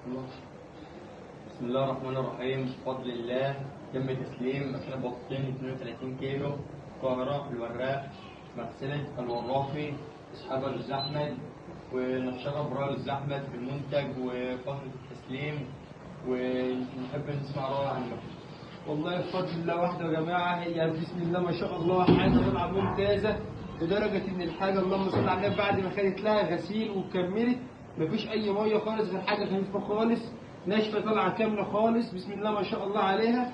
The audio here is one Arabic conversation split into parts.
بسم الله الرحمن الرحيم. بفضل الله تم تسليم مكنة بطاطين 32 كيلو القاهرة الوراق مغسلة الوراقي إسحاق الزحمد ونشرة براء الزحمد في المنتج وفترة التسليم، ونحب نسمع رأي عن المكنة. والله بفضل الله وحده يا جماعه، هي بسم الله ما شاء الله حاجه طالعه ممتازه لدرجه ان الحاجه اللهم صل على النبي بعد ما خدت لها غسيل وكملت مفيش اي ميه خالص، غير حاجه خفيفه خالص ناشفه طالعه كامله خالص. بسم الله ما شاء الله عليها.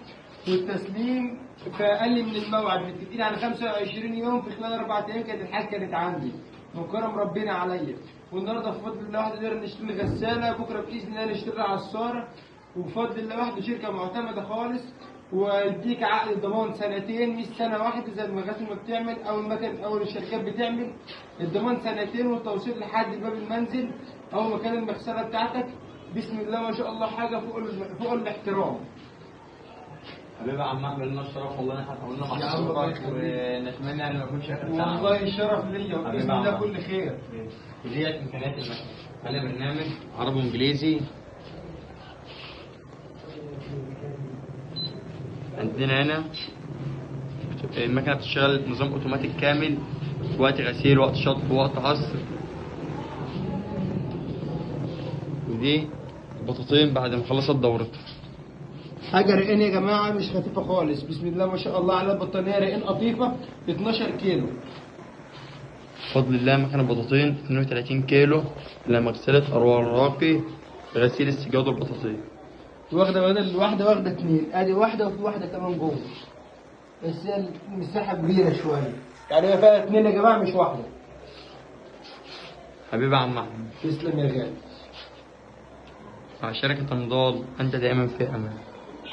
والتسليم في اقل من الموعد، متفقين على 25 يوم، في خلال 4 ايام كانت الحاجه كانت عندي من كرم ربنا عليا. والنهارده بفضل الله وحده نقدر نشتري غساله، بكره باذن الله نشتري عصاره، وبفضل الله وحده شركه معتمده خالص، ويديك عقد ضمان 2 سنين مش سنه واحده زي المغاسل ما بتعمل او المكن او الشركات بتعمل. الضمان 2 سنين والتوصيل لحد باب المنزل او مكان المغسله بتاعتك. بسم الله ما شاء الله حاجه فوق الاحترام. حبيبي يا عم احمد، لنا الشرف والله ان احنا اتعاملنا مع حضرتك، ونتمنى ان ما يكونش اخر ساعه. والله الشرف ليا وباذن الله كل خير. وديت امكانيات المكنه. على برنامج عربي وانجليزي. عندنا هنا المكنه بتشتغل نظام اوتوماتيك كامل، وقت غسيل، وقت شطف، وقت عصر. ودي البطاطين بعد ما خلصت دورتها. حاجه رقين يا جماعه، مش خفيفه خالص. بسم الله ما شاء الله على البطانيه، رقين قطيفه 12 كيلو. بفضل الله مكنه بطاطين 32 كيلو لمغسله الوراقي غسيل السجاد والبطاطين. واخده بدل الواحده واخده 2، ادي واحده وفي واحده كمان جوه، بس هي المساحه كبيره شويه، يعني هي فيها 2 يا جماعه مش واحده. حبيبي يا عم احمد، تسلم يا غالي. مع شركه رمضان انت دائما في امان.